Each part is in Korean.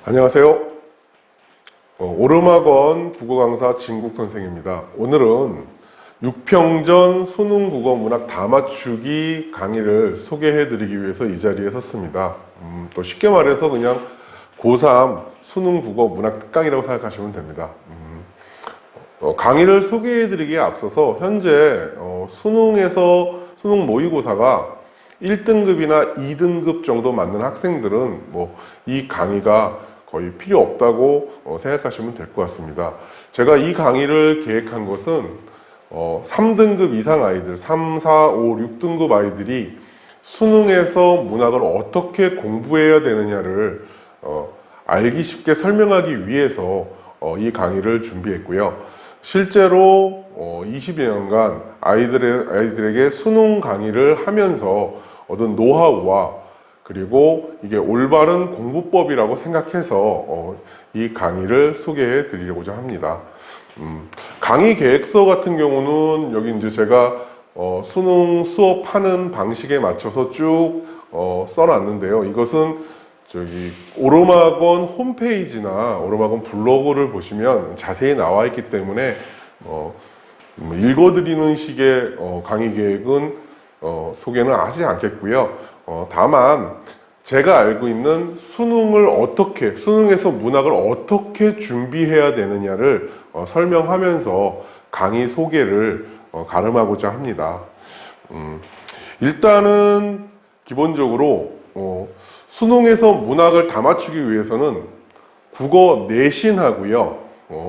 안녕하세요. 오름학원 국어강사 진국 선생입니다. 오늘은 6평전 수능 국어 문학 다 맞추기 강의를 소개해 드리기 위해서 이 자리에 섰습니다. 또 쉽게 말해서 그냥 고3 수능 국어 문학 특강이라고 생각하시면 됩니다. 강의를 소개해 드리기에 앞서서 현재 수능 모의고사가 1등급이나 2등급 정도 맞는 학생들은 이 강의가 거의 필요 없다고 생각하시면 될 것 같습니다. 제가 이 강의를 계획한 것은 3등급 이상 아이들, 3, 4, 5, 6등급 아이들이 수능에서 문학을 어떻게 공부해야 되느냐를 알기 쉽게 설명하기 위해서 이 강의를 준비했고요. 실제로 20여 년간 아이들에게 수능 강의를 하면서 얻은 노하우와 그리고 이게 올바른 공부법이라고 생각해서 이 강의를 소개해 드리려고자 합니다. 강의 계획서 같은 경우는 여기 이제 제가 수능 수업하는 방식에 맞춰서 쭉 써놨는데요. 이것은 오름학원 홈페이지나 오름학원 블로그를 보시면 자세히 나와 있기 때문에 읽어드리는 식의 강의 계획은 소개는 하지 않겠고요. 다만 제가 알고 있는 수능에서 문학을 어떻게 준비해야 되느냐를 설명하면서 강의 소개를 가름하고자 합니다. 일단은 기본적으로 수능에서 문학을 다 맞추기 위해서는 국어 내신하고요,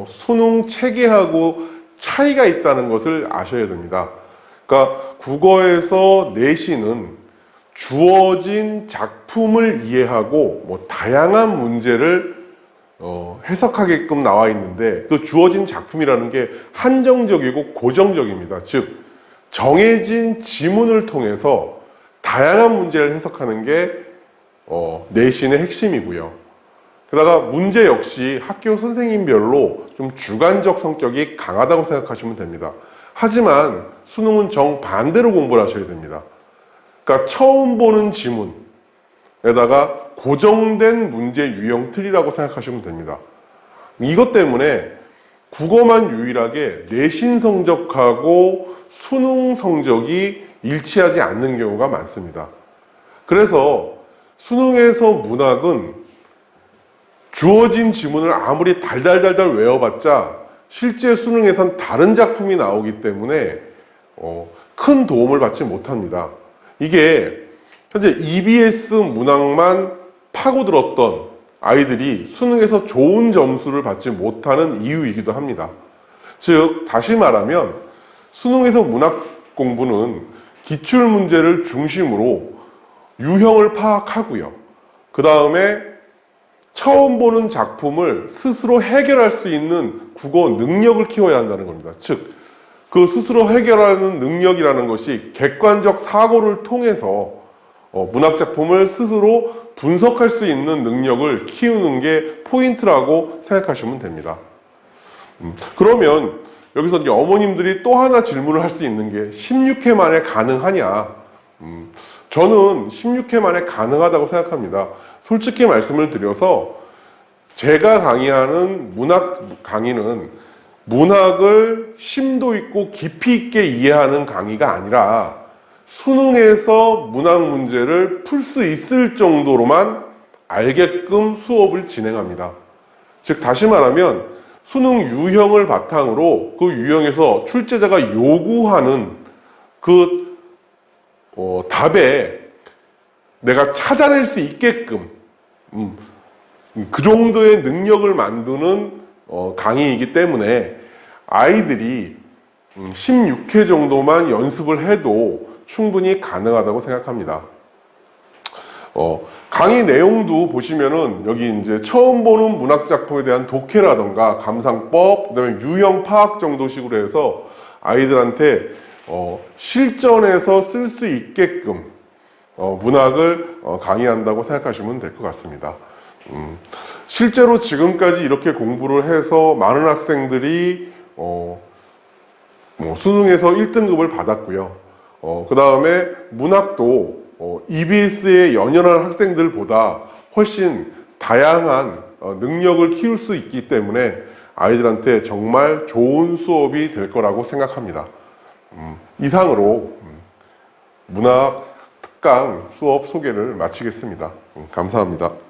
수능 체계하고 차이가 있다는 것을 아셔야 됩니다. 그러니까 국어에서 내신은 주어진 작품을 이해하고 다양한 문제를 해석하게끔 나와 있는데, 그 주어진 작품이라는 게 한정적이고 고정적입니다. 즉 정해진 지문을 통해서 다양한 문제를 해석하는 게 내신의 핵심이고요. 게다가 문제 역시 학교 선생님별로 좀 주관적 성격이 강하다고 생각하시면 됩니다. 하지만 수능은 정반대로 공부를 하셔야 됩니다. 그러니까 처음 보는 지문에다가 고정된 문제 유형 틀이라고 생각하시면 됩니다. 이것 때문에 국어만 유일하게 내신 성적하고 수능 성적이 일치하지 않는 경우가 많습니다. 그래서 수능에서 문학은 주어진 지문을 아무리 달달달달 외워봤자 실제 수능에선 다른 작품이 나오기 때문에 큰 도움을 받지 못합니다. 이게 현재 EBS 문학만 파고들었던 아이들이 수능에서 좋은 점수를 받지 못하는 이유이기도 합니다. 즉 다시 말하면 수능에서 문학 공부는 기출문제를 중심으로 유형을 파악하고요, 그 다음에 처음 보는 작품을 스스로 해결할 수 있는 국어 능력을 키워야 한다는 겁니다. 즉 그 스스로 해결하는 능력이라는 것이 객관적 사고를 통해서 문학작품을 스스로 분석할 수 있는 능력을 키우는 게 포인트라고 생각하시면 됩니다. 그러면 여기서 이제 어머님들이 또 하나 질문을 할 수 있는 게 16회 만에 가능하냐? 저는 16회 만에 가능하다고 생각합니다. 솔직히 말씀을 드려서 제가 강의하는 문학 강의는 문학을 심도 있고 깊이 있게 이해하는 강의가 아니라 수능에서 문학 문제를 풀 수 있을 정도로만 알게끔 수업을 진행합니다. 즉 다시 말하면 수능 유형을 바탕으로 그 유형에서 출제자가 요구하는 그 답에 내가 찾아낼 수 있게끔 그 정도의 능력을 만드는 강의이기 때문에 아이들이 16회 정도만 연습을 해도 충분히 가능하다고 생각합니다. 강의 내용도 보시면은 여기 이제 처음 보는 문학작품에 대한 독해라던가 감상법, 그다음에 유형 파악 정도식으로 해서 아이들한테 실전에서 쓸 수 있게끔 문학을 강의한다고 생각하시면 될 것 같습니다. 실제로 지금까지 이렇게 공부를 해서 많은 학생들이 수능에서 1등급을 받았고요. 그 다음에 문학도 EBS에 연연한 학생들보다 훨씬 다양한 능력을 키울 수 있기 때문에 아이들한테 정말 좋은 수업이 될 거라고 생각합니다. 이상으로 문학 특강 수업 소개를 마치겠습니다. 감사합니다.